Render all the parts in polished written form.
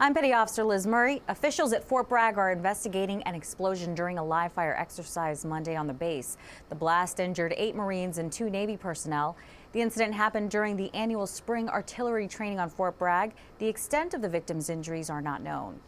I'm Petty Officer Liz Murray. Officials at Fort Bragg are investigating an explosion during a live fire exercise Monday on the base. The blast injured 8 Marines and 2 Navy personnel. The incident happened during the annual spring artillery training on Fort Bragg. The extent of the victims' injuries are not known.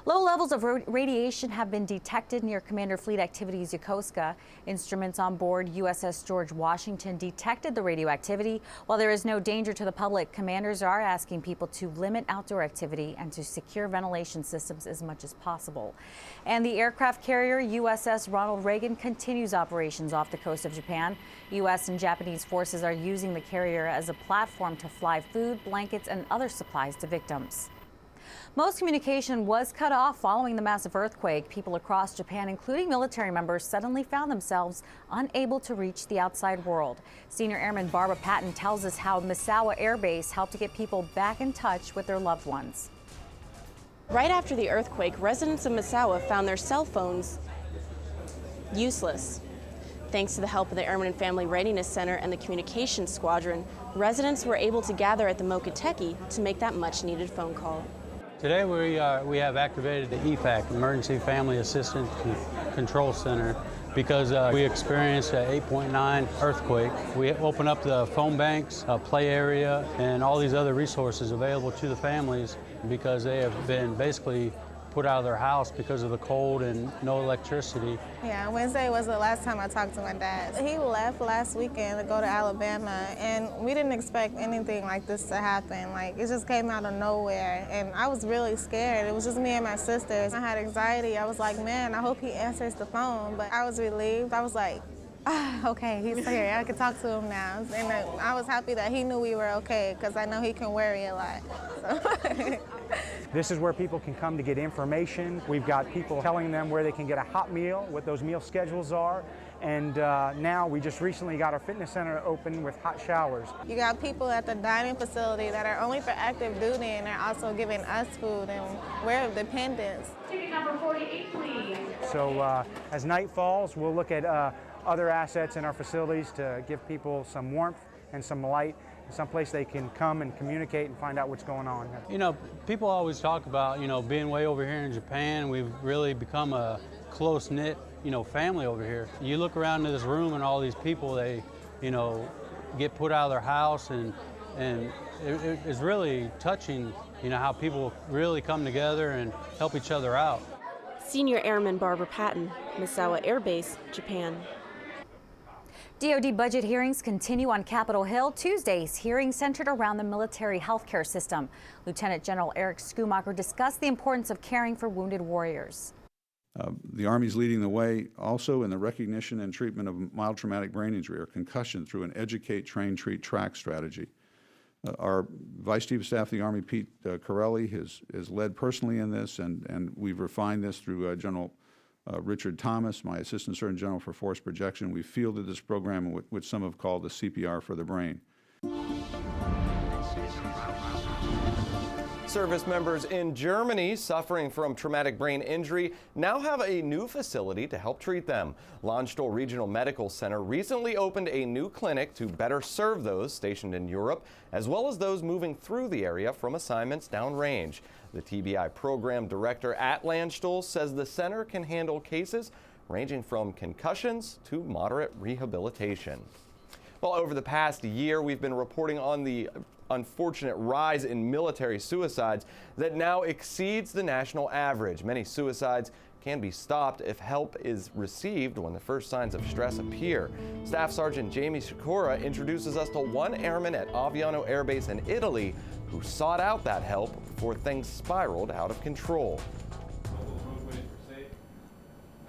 Low levels of radiation have been detected near Commander Fleet Activities Yokosuka. Instruments on board USS George Washington detected the radioactivity. While there is no danger to the public, commanders are asking people to limit outdoor activity and to secure ventilation systems as much as possible. And the aircraft carrier USS Ronald Reagan continues operations off the coast of Japan. U.S. and Japanese forces are using the carrier as a platform to fly food, blankets, and other supplies to victims. Most communication was cut off following the massive earthquake. People across Japan, including military members, suddenly found themselves unable to reach the outside world. Senior Airman Barbara Patton tells us how Misawa Air Base helped to get people back in touch with their loved ones. Right after the earthquake, residents of Misawa found their cell phones useless. Thanks to the help of the Airman and Family Readiness Center and the Communications Squadron, residents were able to gather at the Mokiteki to make that much-needed phone call. Today we have activated the EFAC, Emergency Family Assistance Control Center, because we experienced an 8.9 earthquake. We open up the phone banks, play area, and all these other resources available to the families because they have been basically put out of their house because of the cold and no electricity. Yeah, Wednesday was the last time I talked to my dad. He left last weekend to go to Alabama, and we didn't expect anything like this to happen. Like, it just came out of nowhere, and I was really scared. It was just me and my sisters. I had anxiety. I was like, man, I hope he answers the phone, but I was relieved. I was like, okay, he's here. I can talk to him now. And I was happy that he knew we were okay, because I know he can worry a lot. So. This is where people can come to get information. We've got people telling them where they can get a hot meal, what those meal schedules are. And now we just recently got our fitness center open with hot showers. You got people at the dining facility that are only for active duty, and they're also giving us food, and we're dependents. Ticket number 48, please. So as night falls, we'll look at other assets in our facilities to give people some warmth and some light, someplace they can come and communicate and find out what's going on. You know, people always talk about, being way over here in Japan, we've really become a close-knit, family over here. You look around in this room and all these people, they, get put out of their house, and it is really touching, how people really come together and help each other out. Senior Airman Barbara Patton, Misawa Air Base, Japan. DoD budget hearings continue on Capitol Hill. Tuesday's hearing centered around the military healthcare system. Lieutenant General Eric Schoomaker discussed the importance of caring for wounded warriors. The Army's leading the way also in the recognition and treatment of mild traumatic brain injury or concussion through an educate, train, treat, track strategy. Our Vice Chief of Staff of the Army, Pete Corelli, has led personally in this, and we've refined this through General Richard Thomas, my Assistant Surgeon General for Force Projection. We fielded this program, which some have called the CPR for the brain. Service members in Germany suffering from traumatic brain injury now have a new facility to help treat them. Landstuhl Regional Medical Center recently opened a new clinic to better serve those stationed in Europe, as well as those moving through the area from assignments downrange. The TBI program director at Landstuhl says the center can handle cases ranging from concussions to moderate rehabilitation. Well, over the past year, we've been reporting on the unfortunate rise in military suicides that now exceeds the national average. Many suicides can be stopped if help is received when the first signs of stress appear. Staff Sergeant Jamie Sikora introduces us to one airman at Aviano Air Base in Italy who sought out that help before things spiraled out of control.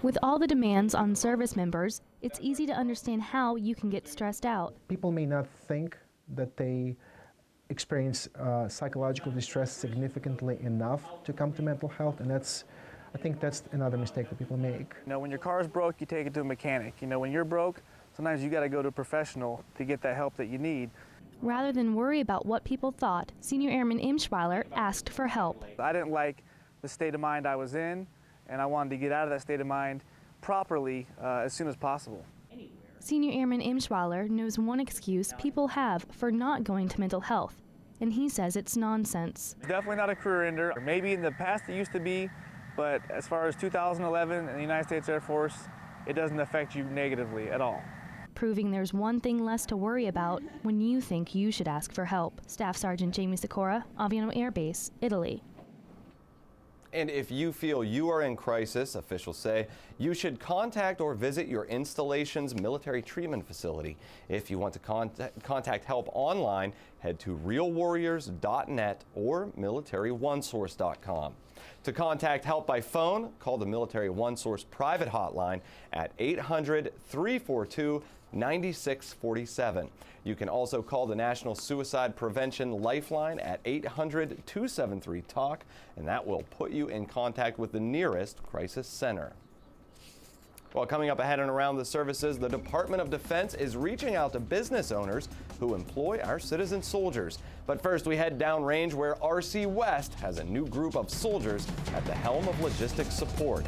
With all the demands on service members, it's easy to understand how you can get stressed out. People may not think that they experience psychological distress significantly enough to come to mental health, and I think that's another mistake that people make. When your car is broke, you take it to a mechanic. When you're broke, sometimes you got to go to a professional to get that help that you need. Rather than worry about what people thought, Senior Airman Imschweiler asked for help. I didn't like the state of mind I was in, and I wanted to get out of that state of mind properly as soon as possible. Senior Airman Imschwaller knows one excuse people have for not going to mental health, and he says it's nonsense. It's definitely not a career ender. Maybe in the past it used to be, but as far as 2011 in the United States Air Force, it doesn't affect you negatively at all. Proving there's one thing less to worry about when you think you should ask for help. Staff Sergeant Jamie Sikora, Aviano Air Base, Italy. And if you feel you are in crisis, officials say, you should contact or visit your installation's military treatment facility. If you want to contact help online, head to realwarriors.net or militaryonesource.com. To contact help by phone, call the Military One Source private hotline at 800-342-9647. You can also call the National Suicide Prevention Lifeline at 800-273-TALK, and that will put you in contact with the nearest crisis center. Well, coming up ahead and around the services, the Department of Defense is reaching out to business owners who employ our citizen soldiers. But first, we head downrange where RC West has a new group of soldiers at the helm of logistics support.